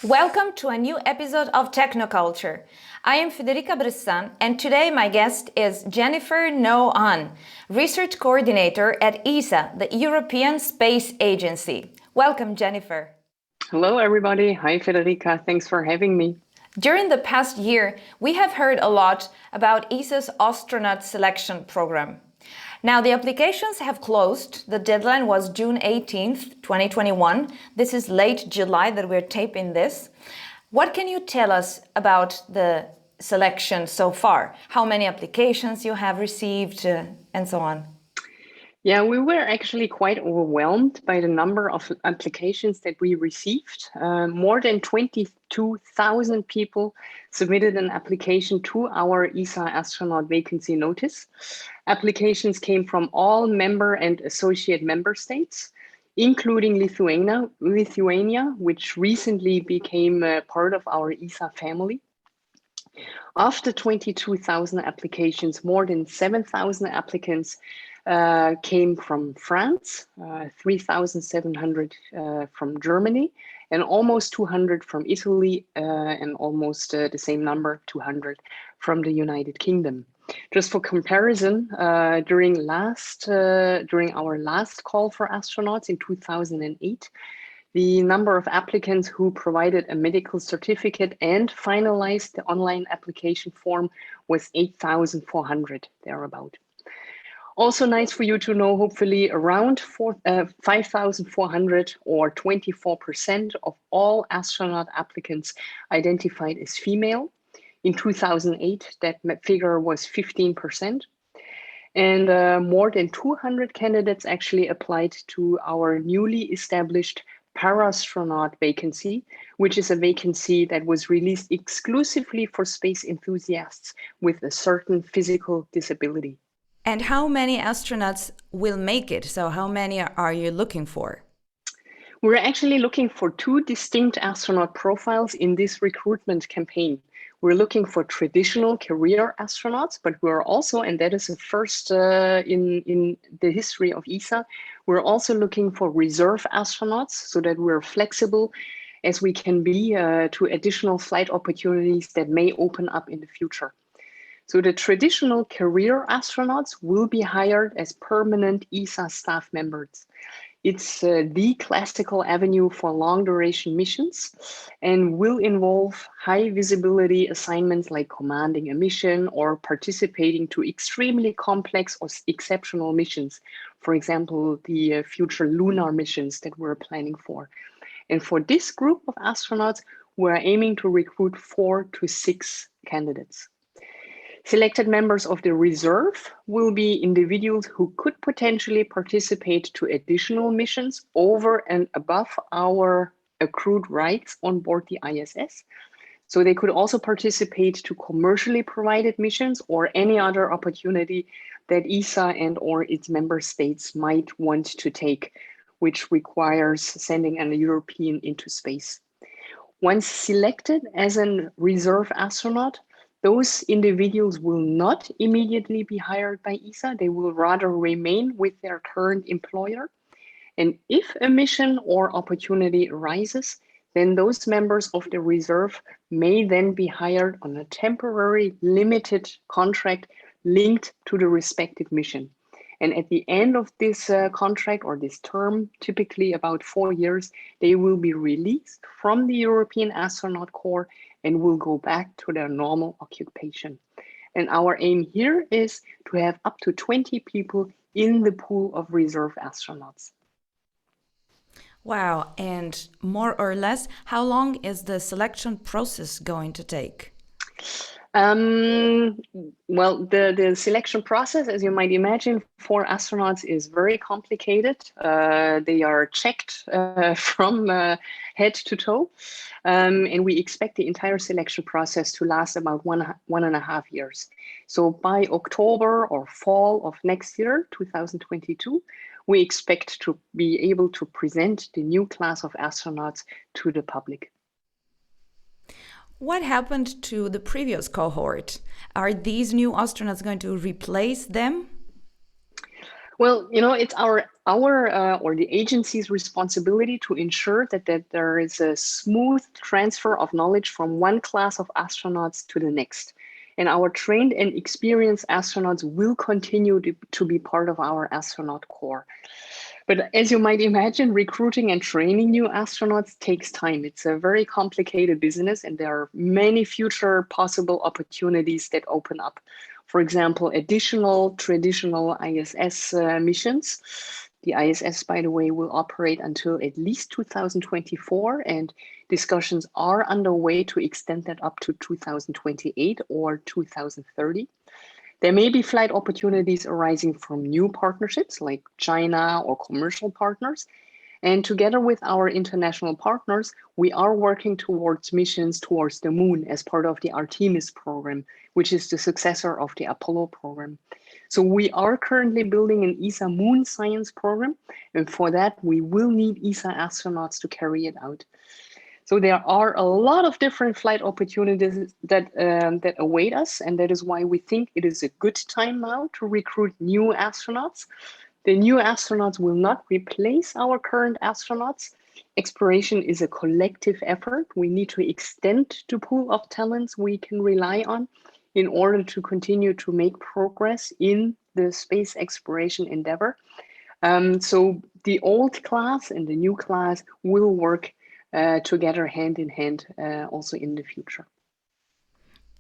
Welcome to a new episode of Technoculture. I am Federica Bressan, and today my guest is Jennifer Ngo-Anh, Research Coordinator at ESA, the European Space Agency. Welcome, Jennifer. Hello, everybody. Hi, Federica. Thanks for having me. During the past year, we have heard a lot about ESA's astronaut selection program. Now, the applications have closed. The deadline was June 18th, 2021. This is late July that we're taping this. What can you tell us about the selection so far? How many applications you have received and so on? Yeah, we were actually quite overwhelmed by the number of applications that we received. More than 22,000 people submitted an application to our ESA astronaut vacancy notice. Applications came from all member and associate member states, including Lithuania, which recently became part of our ESA family. After 22,000 applications, more than 7,000 applicants came from France, 3,700 from Germany, and almost 200 from Italy, and almost the same number, 200 from the United Kingdom. Just for comparison, during our last call for astronauts in 2008, the number of applicants who provided a medical certificate and finalized the online application form was 8,400, thereabout. Also nice for you to know, hopefully around 5,400 or 24% of all astronaut applicants identified as female. In 2008, that figure was 15%. And more than 200 candidates actually applied to our newly established parastronaut vacancy, which is a vacancy that was released exclusively for space enthusiasts with a certain physical disability. And how many astronauts will make it? So how many are you looking for? We're actually looking for two distinct astronaut profiles in this recruitment campaign. We're looking for traditional career astronauts, but we're also, and that is a first in the history of ESA, we're also looking for reserve astronauts so that we're flexible as we can be to additional flight opportunities that may open up in the future. So the traditional career astronauts will be hired as permanent ESA staff members. It's the classical avenue for long duration missions and will involve high visibility assignments like commanding a mission or participating to extremely complex or exceptional missions. For example, the future lunar missions that we're planning for. And for this group of astronauts, we're aiming to recruit 4 to 6 candidates. Selected members of the reserve will be individuals who could potentially participate to additional missions over and above our accrued rights on board the ISS. So they could also participate to commercially provided missions or any other opportunity that ESA and or its member states might want to take, which requires sending a European into space. Once selected as a reserve astronaut, those individuals will not immediately be hired by ESA. They will rather remain with their current employer. And if a mission or opportunity arises, then those members of the reserve may then be hired on a temporary limited contract linked to the respective mission. And at the end of this contract or this term, typically about 4 years, they will be released from the European Astronaut Corps and will go back to their normal occupation. And our aim here is to have up to 20 people in the pool of reserve astronauts. Wow, and more or less, how long is the selection process going to take? Well, the selection process, as you might imagine, for astronauts is very complicated. They are checked from head to toe, and we expect the entire selection process to last about one and a half years. So by October or fall of next year, 2022, we expect to be able to present the new class of astronauts to the public. What happened to the previous cohort? Are these new astronauts going to replace them? Well, it's our or the agency's responsibility to ensure that there is a smooth transfer of knowledge from one class of astronauts to the next. And our trained and experienced astronauts will continue to be part of our astronaut corps. But as you might imagine, recruiting and training new astronauts takes time. It's a very complicated business, and there are many future possible opportunities that open up. For example, additional traditional ISS missions. The ISS, by the way, will operate until at least 2024, and discussions are underway to extend that up to 2028 or 2030. There may be flight opportunities arising from new partnerships like China or commercial partners. And together with our international partners, we are working towards missions towards the moon as part of the Artemis program, which is the successor of the Apollo program. So we are currently building an ESA moon science program. And for that, we will need ESA astronauts to carry it out. So there are a lot of different flight opportunities that await us, and that is why we think it is a good time now to recruit new astronauts. The new astronauts will not replace our current astronauts. Exploration is a collective effort. We need to extend the pool of talents we can rely on in order to continue to make progress in the space exploration endeavor. So the old class and the new class will work together hand in hand also in the future.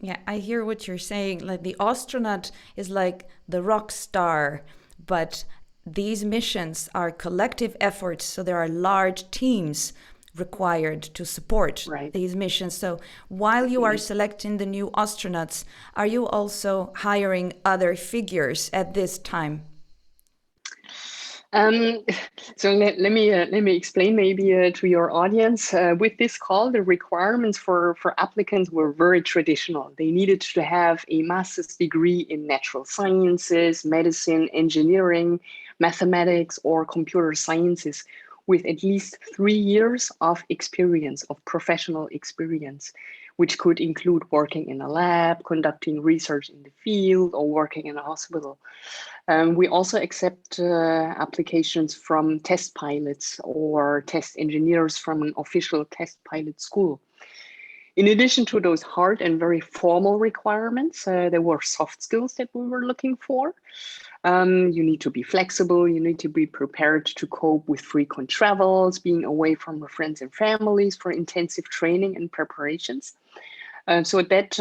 Yeah, I hear what you're saying. Like the astronaut is like the rock star, but these missions are collective efforts. So there are large teams required to support these missions. So while you are selecting the new astronauts, are you also hiring other figures at this time? So let me explain maybe to your audience. With this call, the requirements for applicants were very traditional. They needed to have a master's degree in natural sciences, medicine, engineering, mathematics, or computer sciences, with at least 3 years of experience, of professional experience, which could include working in a lab, conducting research in the field, or working in a hospital. We also accept applications from test pilots or test engineers from an official test pilot school. In addition to those hard and very formal requirements, there were soft skills that we were looking for. You need to be flexible, you need to be prepared to cope with frequent travels, being away from your friends and families for intensive training and preparations. So that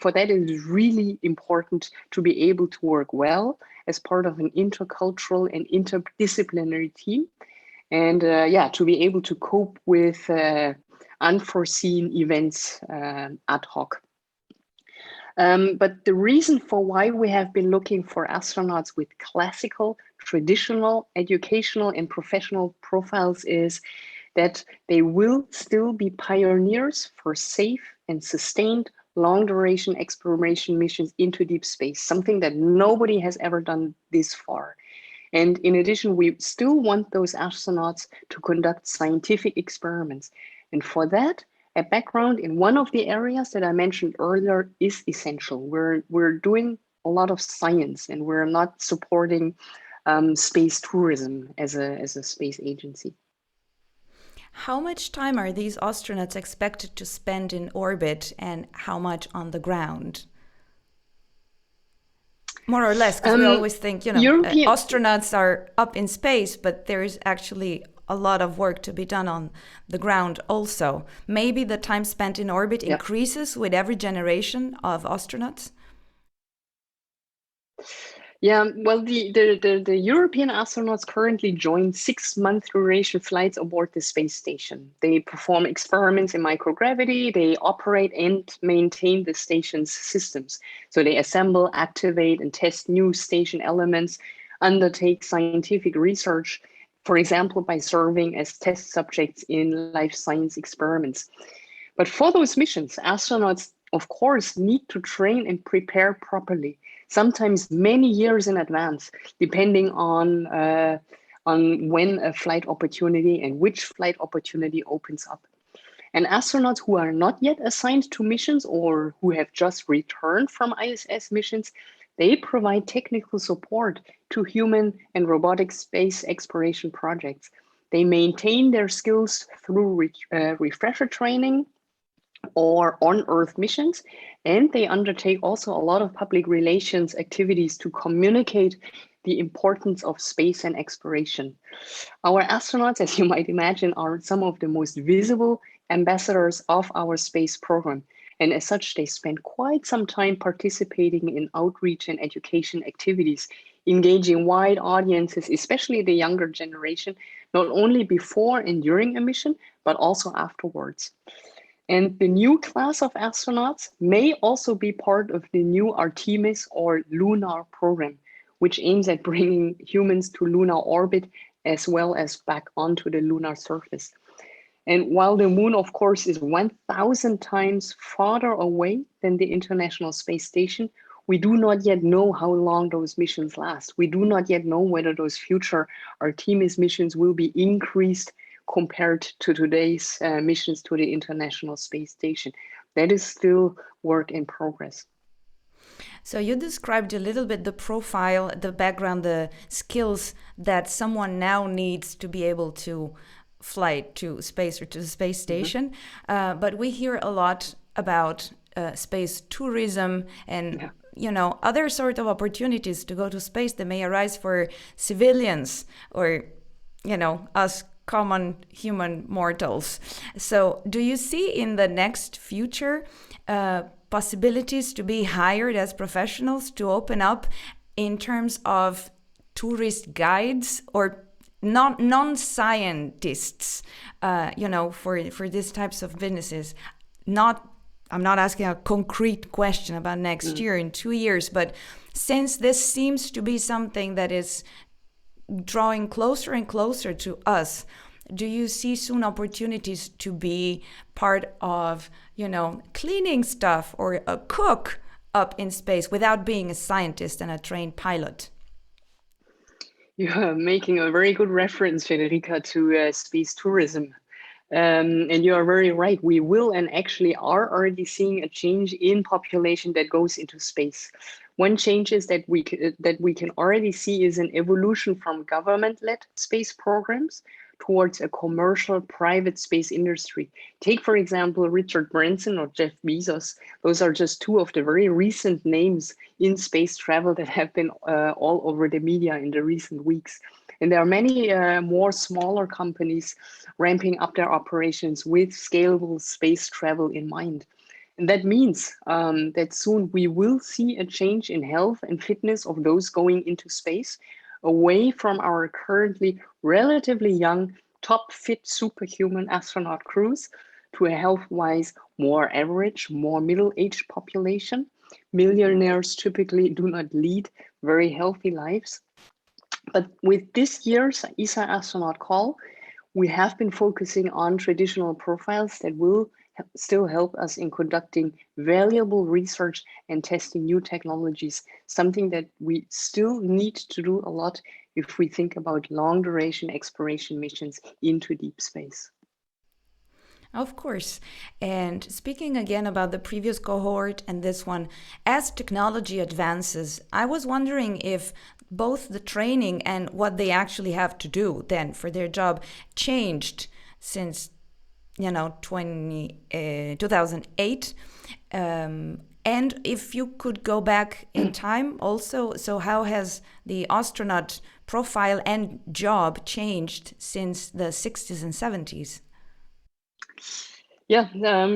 for that it is really important to be able to work well as part of an intercultural and interdisciplinary team, and to be able to cope with unforeseen events ad hoc. But the reason for why we have been looking for astronauts with classical, traditional, educational, and professional profiles is that they will still be pioneers for safe and sustained long-duration exploration missions into deep space, something that nobody has ever done this far. And in addition, we still want those astronauts to conduct scientific experiments. And for that, a background in one of the areas that I mentioned earlier is essential. We're doing a lot of science, and we're not supporting space tourism as a space agency. How much time are these astronauts expected to spend in orbit and how much on the ground? More or less, because we always think, astronauts are up in space, but there is actually a lot of work to be done on the ground also. Maybe the time spent in orbit increases with every generation of astronauts? Yeah, well, the European astronauts currently join 6-month duration flights aboard the space station. They perform experiments in microgravity, they operate and maintain the station's systems. So they assemble, activate, and test new station elements, undertake scientific research, for example, by serving as test subjects in life science experiments. But for those missions, astronauts, of course, need to train and prepare properly, sometimes many years in advance, depending on when a flight opportunity and which flight opportunity opens up. And astronauts who are not yet assigned to missions or who have just returned from ISS missions, they provide technical support to human and robotic space exploration projects. They maintain their skills through refresher training or on-Earth missions, and they undertake also a lot of public relations activities to communicate the importance of space and exploration. Our astronauts, as you might imagine, are some of the most visible ambassadors of our space program. And as such, they spend quite some time participating in outreach and education activities, engaging wide audiences, especially the younger generation, not only before and during a mission, but also afterwards. And the new class of astronauts may also be part of the new Artemis or lunar program, which aims at bringing humans to lunar orbit as well as back onto the lunar surface. And while the moon, of course, is 1,000 times farther away than the International Space Station, we do not yet know how long those missions last. We do not yet know whether those future Artemis missions will be increased compared to today's missions to the International Space Station. That is still work in progress. So you described a little bit the profile, the background, the skills that someone now needs to be able to fly to space or to the space station. But we hear a lot about space tourism and other sort of opportunities to go to space that may arise for civilians or us common human mortals. So do you see in the next future possibilities to be hired as professionals to open up in terms of tourist guides or non-scientists, for these types of businesses? I'm not asking a concrete question about next year, in 2 years, but since this seems to be something that is drawing closer and closer to us, do you see soon opportunities to be part of, cleaning stuff or a cook up in space without being a scientist and a trained pilot? You're making a very good reference, Federica, to space tourism. And you are very right. We will and actually are already seeing a change in population that goes into space. One change is that we can already see is an evolution from government-led space programs towards a commercial private space industry. Take, for example, Richard Branson or Jeff Bezos. Those are just two of the very recent names in space travel that have been all over the media in the recent weeks. And there are many more smaller companies ramping up their operations with scalable space travel in mind. And that means that soon we will see a change in health and fitness of those going into space, away from our currently relatively young, top fit superhuman astronaut crews to a health-wise more average, more middle-aged population. Millionaires typically do not lead very healthy lives. But with this year's ESA astronaut call, we have been focusing on traditional profiles that will still help us in conducting valuable research and testing new technologies, something that we still need to do a lot if we think about long duration exploration missions into deep space. Of course. And speaking again about the previous cohort and this one, as technology advances, I was wondering if both the training and what they actually have to do then for their job changed since 2008. And if you could go back in time also, so how has the astronaut profile and job changed since the 60s and 70s? Yeah,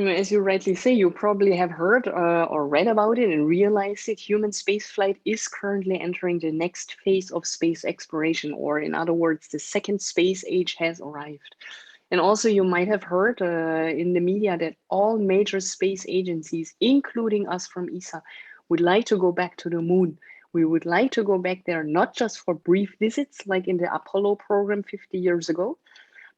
as you rightly say, you probably have heard or read about it and realized that human spaceflight is currently entering the next phase of space exploration, or in other words, the second space age has arrived. And also you might have heard in the media that all major space agencies, including us from ESA, would like to go back to the moon. We would like to go back there, not just for brief visits like in the Apollo program 50 years ago,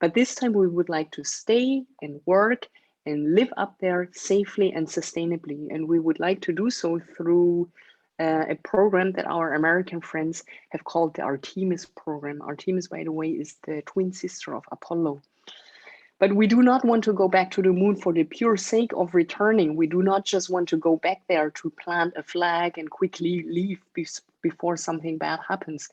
but this time we would like to stay and work and live up there safely and sustainably. And we would like to do so through a program that our American friends have called the Artemis program. Artemis, by the way, is the twin sister of Apollo. But we do not want to go back to the moon for the pure sake of returning. We do not just want to go back there to plant a flag and quickly leave before something bad happens.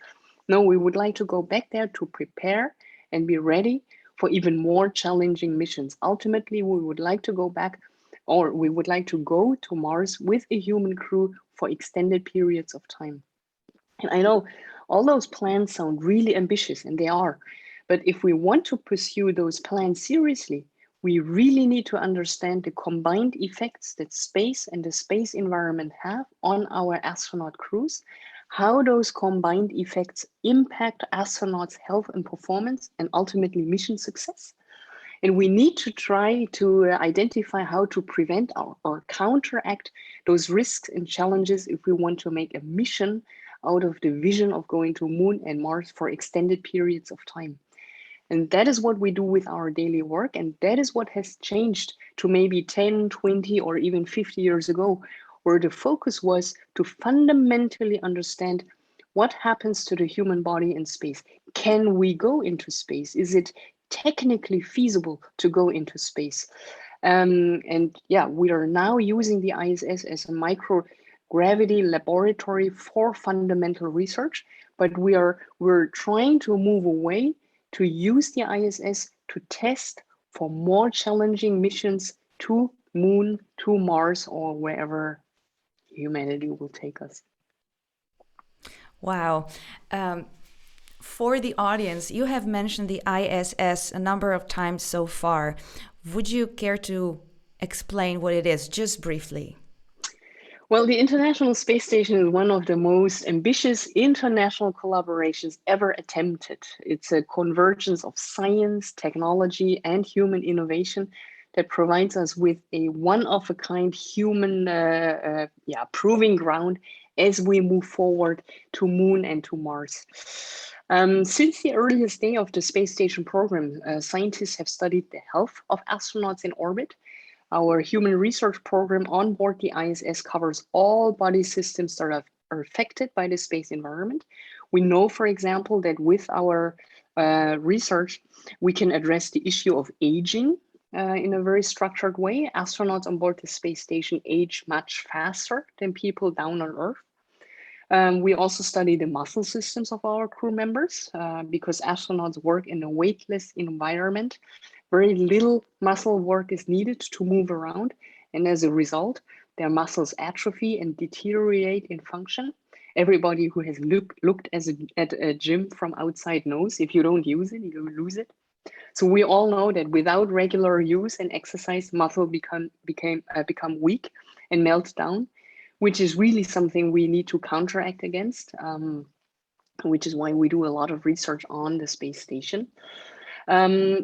No, we would like to go back there to prepare and be ready for even more challenging missions. Ultimately, we would like to go back, or we would like to go to Mars with a human crew for extended periods of time. And I know all those plans sound really ambitious, and they are. But if we want to pursue those plans seriously, we really need to understand the combined effects that space and the space environment have on our astronaut crews, how those combined effects impact astronauts' health and performance, and ultimately mission success. And we need to try to identify how to prevent or counteract those risks and challenges if we want to make a mission out of the vision of going to Moon and Mars for extended periods of time. And that is what we do with our daily work. And that is what has changed to maybe 10, 20, or even 50 years ago, where the focus was to fundamentally understand what happens to the human body in space. Can we go into space? Is it technically feasible to go into space? And yeah, we are now using the ISS as a microgravity laboratory for fundamental research, but we're trying to move away to use the ISS to test for more challenging missions to Moon, to Mars, or wherever humanity will take us. Wow. For the audience, you have mentioned the ISS a number of times so far. Would you care to explain what it is, just briefly? Well, the International Space Station is one of the most ambitious international collaborations ever attempted. It's a convergence of science, technology, and human innovation that provides us with a one-of-a-kind human proving ground as we move forward to Moon and to Mars. Since the earliest day of the space station program, scientists have studied the health of astronauts in orbit. Our human research program on board the ISS covers all body systems that are affected by the space environment. We know, for example, that with our research, we can address the issue of aging in a very structured way. Astronauts on board the space station age much faster than people down on Earth. We also study the muscle systems of our crew members because astronauts work in a weightless environment. Very little muscle work is needed to move around, and as a result, their muscles atrophy and deteriorate in function. Everybody who has looked at a gym from outside knows if you don't use it, you lose it. So we all know that without regular use and exercise, muscle become weak and melt down, which is really something we need to counteract against, which is why we do a lot of research on the space station.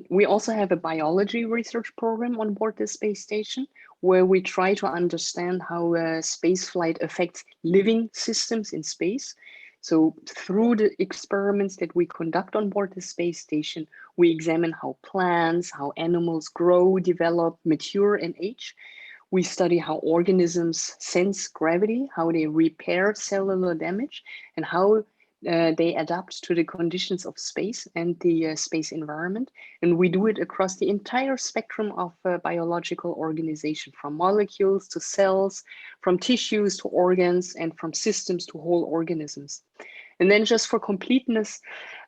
We also have a biology research program on board the space station where we try to understand how space flight affects living systems in space. So through the experiments that we conduct on board the space station, we examine how plants, how animals grow, develop, mature, and age. We study how organisms sense gravity, how they repair cellular damage, and how they adapt to the conditions of space and the space environment. And we do it across the entire spectrum of biological organization, from molecules to cells, from tissues to organs, and from systems to whole organisms. And then just for completeness,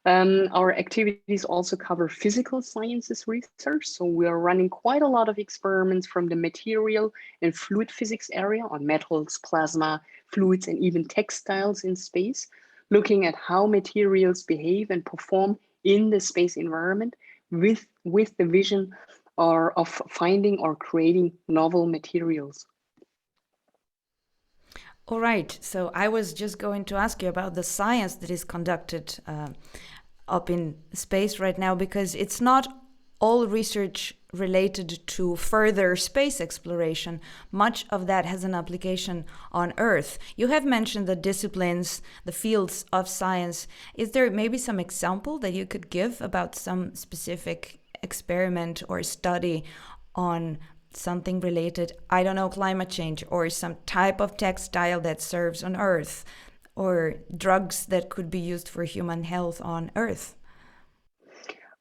our activities also cover physical sciences research. So we are running quite a lot of experiments from the material and fluid physics area on metals, plasma, fluids, and even textiles in space, looking at how materials behave and perform in the space environment with the vision of finding or creating novel materials. All right. So I was just going to ask you about the science that is conducted up in space right now, because it's not all research related to further space exploration. Much of that has an application on Earth. You have mentioned the disciplines, the fields of science. Is there maybe some example that you could give about some specific experiment or study on something related, I don't know, climate change, or some type of textile that serves on Earth, or drugs that could be used for human health on Earth?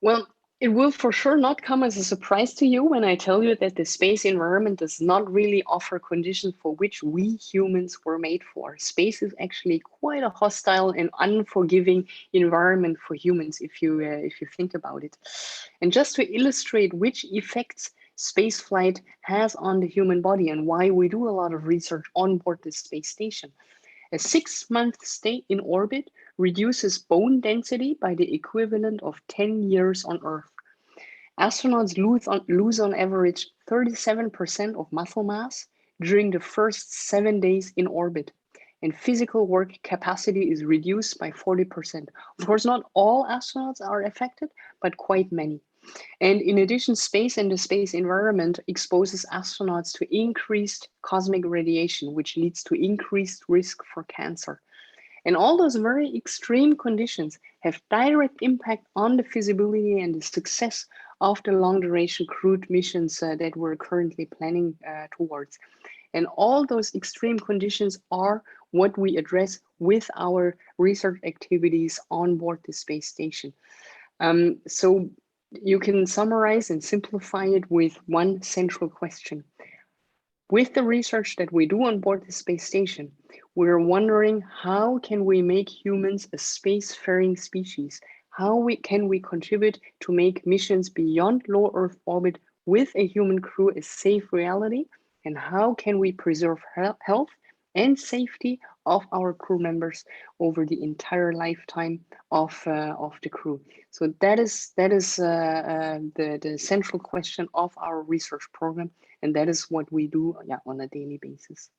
Well, It will for sure not come as a surprise to you when I tell you that the space environment does not really offer conditions for which we humans were made for. Space is actually quite a hostile and unforgiving environment for humans if you think about it. And just to illustrate which effects space flight has on the human body and why we do a lot of research on board the space station. A 6-month stay in orbit reduces bone density by the equivalent of 10 years on Earth. Astronauts lose on average 37% of muscle mass during the first 7 days in orbit, and physical work capacity is reduced by 40%. Of course, not all astronauts are affected, but quite many. And in addition, space and the space environment exposes astronauts to increased cosmic radiation, which leads to increased risk for cancer. And all those very extreme conditions have direct impact on the feasibility and the success of the long duration crewed missions that we're currently planning towards. And all those extreme conditions are what we address with our research activities on board the space station. So you can summarize and simplify it with one central question. With the research that we do on board the space station, we're wondering how can we make humans a spacefaring species? How can we contribute to make missions beyond low Earth orbit with a human crew a safe reality? And how can we preserve health and safety of our crew members over the entire lifetime of the crew? So that is the central question of our research program, and that is what we do, yeah, on a daily basis.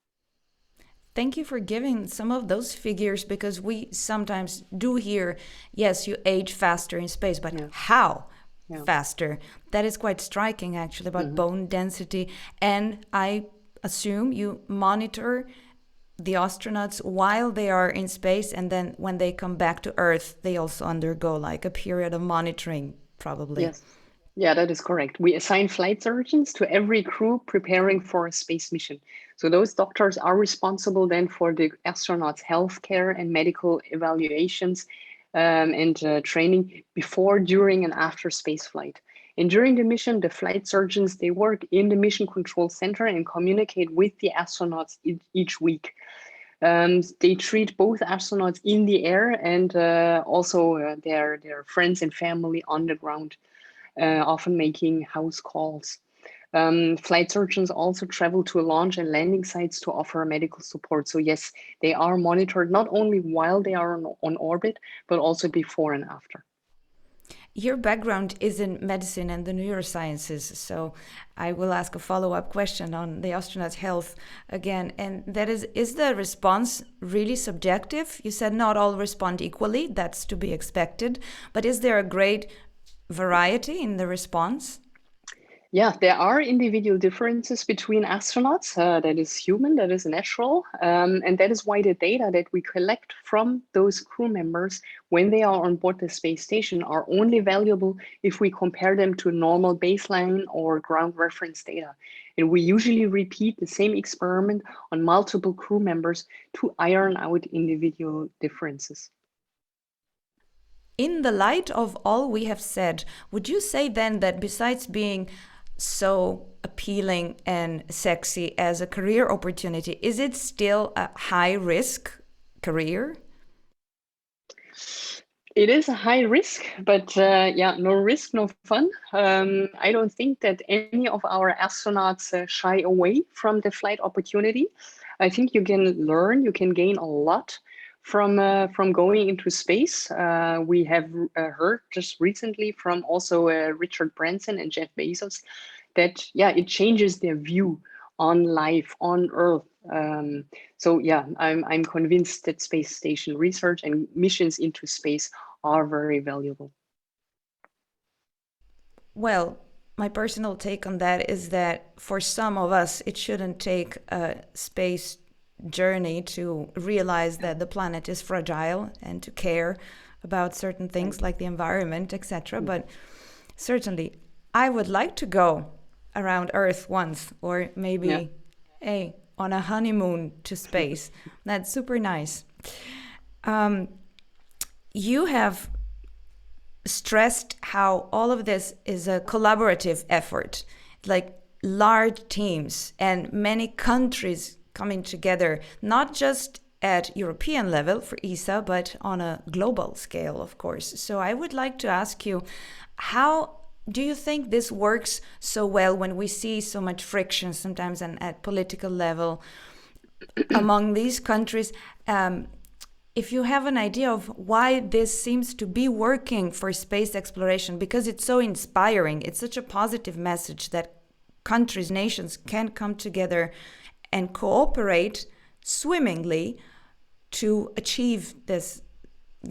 Thank you for giving some of those figures, because we sometimes do hear, yes, you age faster in space, but Yeah, how yeah. faster? That is quite striking, actually, about bone density. And I assume you monitor the astronauts while they are in space, and then when they come back to Earth, they also undergo like a period of monitoring, probably. Yes. Yeah, that is correct. We assign flight surgeons to every crew preparing for a space mission. So those doctors are responsible then for the astronauts' healthcare and medical evaluations and training before, during, and after space flight. And during the mission, the flight surgeons, they work in the mission control center and communicate with the astronauts each week. They treat both astronauts in the air and also their friends and family on the ground, often making house calls. Flight surgeons also travel to launch and landing sites to offer medical support. So yes, they are monitored not only while they are on orbit, but also before and after. Your background is in medicine and the neurosciences, so I will ask a follow-up question on the astronaut's health again, and that is the response really subjective? You said not all respond equally, that's to be expected, but is there a great variety in the response? Yeah, there are individual differences between astronauts. That is human, that is natural. And that is why the data that we collect from those crew members when they are on board the space station are only valuable if we compare them to normal baseline or ground reference data. And we usually repeat the same experiment on multiple crew members to iron out individual differences. In the light of all we have said, would you say then that besides being so appealing and sexy as a career opportunity, is it still a high risk career? It is a high risk, but yeah, no risk, no fun. I don't think that any of our astronauts shy away from the flight opportunity. I think you can learn, you can gain a lot from going into space. We have heard just recently from also Richard Branson and Jeff Bezos that, yeah, it changes their view on life on Earth. So yeah, I'm convinced that space station research and missions into space are very valuable. Well, my personal take on that is that for some of us, it shouldn't take a space journey to realize that the planet is fragile and to care about certain things Right. like the environment, etc. But certainly, I would like to go around Earth once, or Yeah. maybe, hey, on a honeymoon to space. That's super nice. Um, you have stressed how all of this is a collaborative effort, like large teams and many countries coming together, not just at European level for ESA, but on a global scale, of course. So I would like to ask you, how do you think this works so well when we see so much friction sometimes at political level among these countries? If you have an idea of why this seems to be working for space exploration, because it's so inspiring, it's such a positive message that countries, nations can come together and cooperate swimmingly to achieve this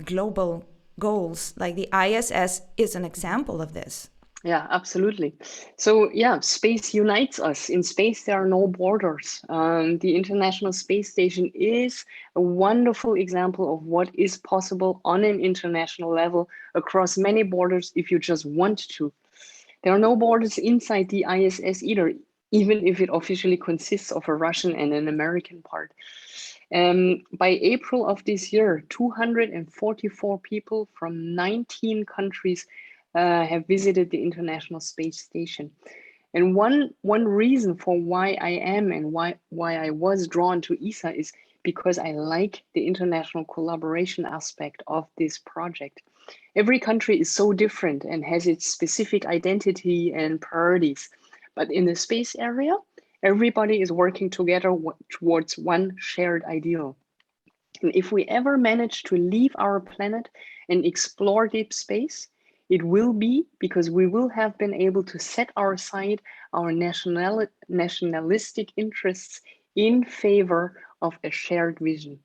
global goals. Like the ISS is an example of this. Yeah, absolutely. So yeah, space unites us. In space, there are no borders. The International Space Station is a wonderful example of what is possible on an international level across many borders if you just want to. There are no borders inside the ISS either, even if it officially consists of a Russian and an American part. By April of this year, 244 people from 19 countries have visited the International Space Station. And one reason for why I am and why I was drawn to ESA is because I like the international collaboration aspect of this project. Every country is so different and has its specific identity and priorities. But in the space area, everybody is working together towards one shared ideal. And if we ever manage to leave our planet and explore deep space, it will be because we will have been able to set aside our nationalistic interests in favor of a shared vision.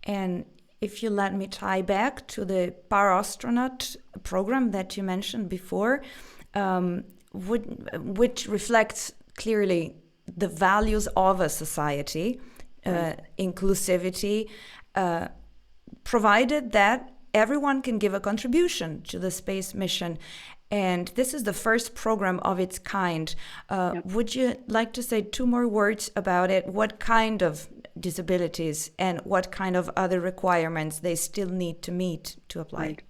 And if you let me tie back to the parastronaut program that you mentioned before, which reflects clearly the values of a society, inclusivity, provided that everyone can give a contribution to the space mission. And this is the first program of its kind. Would you like to say two more words about it? What kind of disabilities and what kind of other requirements they still need to meet to apply? Right.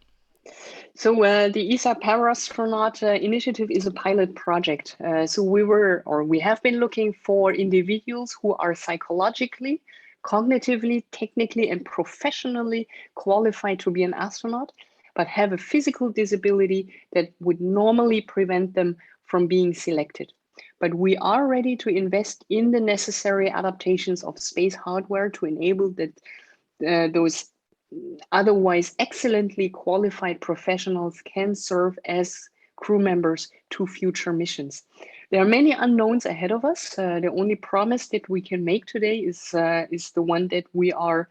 So the ESA Parastronaut initiative is a pilot project. So we have been looking for individuals who are psychologically, cognitively, technically, and professionally qualified to be an astronaut, but have a physical disability that would normally prevent them from being selected. But we are ready to invest in the necessary adaptations of space hardware to enable that those otherwise excellently qualified professionals can serve as crew members to future missions. There are many unknowns ahead of us. The only promise that we can make today is the one that we are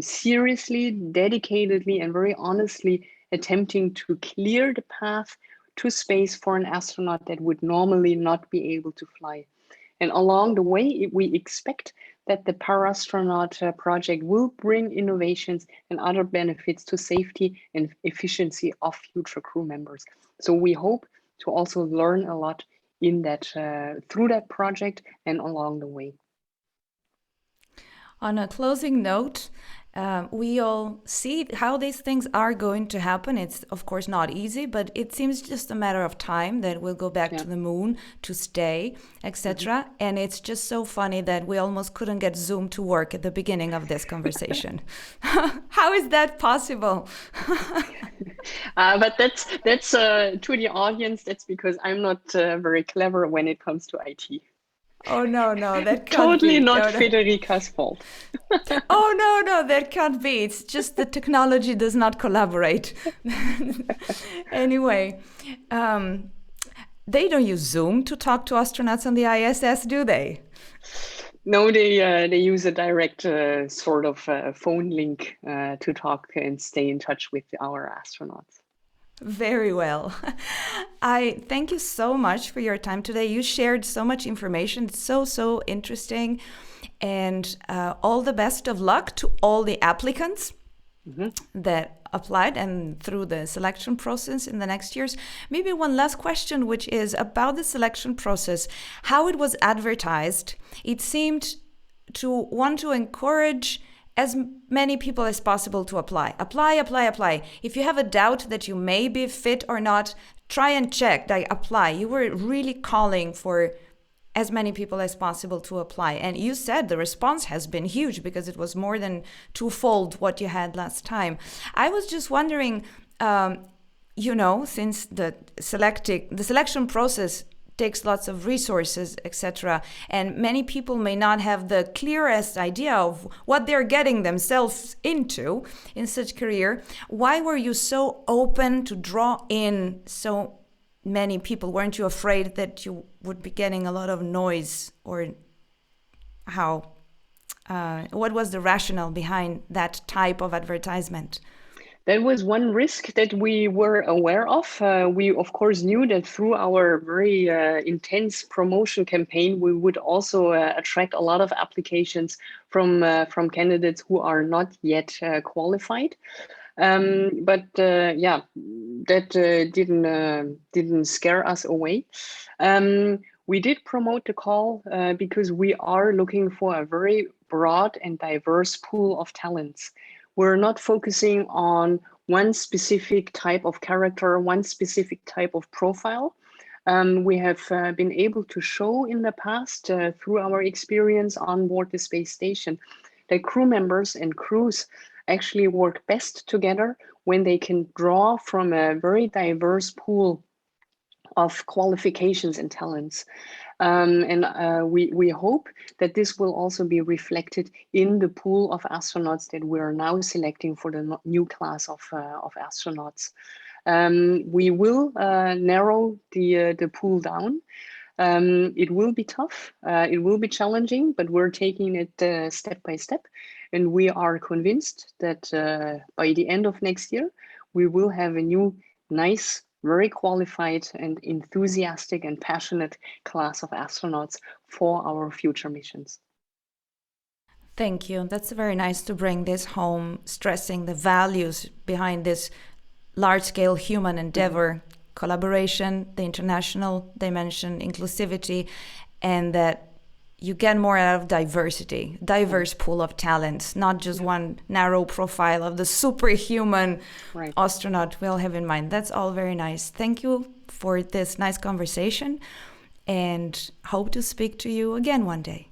seriously, dedicatedly, and very honestly attempting to clear the path to space for an astronaut that would normally not be able to fly. And along the way, we expect that the parastronaut project will bring innovations and other benefits to safety and efficiency of future crew members. So we hope to also learn a lot in that through that project and along the way. On a closing note, we all see how these things are going to happen. It's of course not easy, but it seems just a matter of time that we'll go back to the moon to stay, etc. And it's just so funny that we almost couldn't get Zoom to work at the beginning of this conversation. How is that possible? But that's to the audience. That's because I'm not very clever when it comes to IT. Oh, no, that can't totally be. not Federica's fault. Oh, no, that can't be. It's just the technology does not collaborate. Anyway, they don't use Zoom to talk to astronauts on the ISS, do they? No, they use a direct sort of phone link to talk and stay in touch with our astronauts. Very well. I thank you so much for your time today. You shared so much information. It's so interesting. And all the best of luck to all the applicants that applied and through the selection process in the next years. Maybe one last question, which is about the selection process, how it was advertised. It seemed to want to encourage as many people as possible to apply. Apply. If you have a doubt that you may be fit or not, try and check, like apply. You were really calling for as many people as possible to apply. And you said the response has been huge because it was more than twofold what you had last time. I was just wondering, since the selection process takes lots of resources, etc., and many people may not have the clearest idea of what they're getting themselves into in such career, why were you so open to draw in so many people? Weren't you afraid that you would be getting a lot of noise, or how? What was the rationale behind that type of advertisement? That was one risk that we were aware of. We, of course, knew that through our very intense promotion campaign, we would also attract a lot of applications from candidates who are not yet qualified. But that didn't scare us away. We did promote the call because we are looking for a very broad and diverse pool of talents. We're not focusing on one specific type of character, one specific type of profile. We have been able to show in the past through our experience on board the space station that crew members and crews actually work best together when they can draw from a very diverse pool of qualifications and talents. We hope that this will also be reflected in the pool of astronauts that we are now selecting for the new class of astronauts. We will narrow the pool down. It will be tough, it will be challenging, but we're taking it step by step. And we are convinced that by the end of next year, we will have a new, nice, very qualified and enthusiastic and passionate class of astronauts for our future missions. Thank you. That's very nice to bring this home, stressing the values behind this large-scale human endeavor, collaboration, the international dimension, inclusivity, and that you get more out of diversity, diverse pool of talents, not just one narrow profile of the superhuman astronaut we'll have in mind. That's all very nice. Thank you for this nice conversation, and hope to speak to you again one day.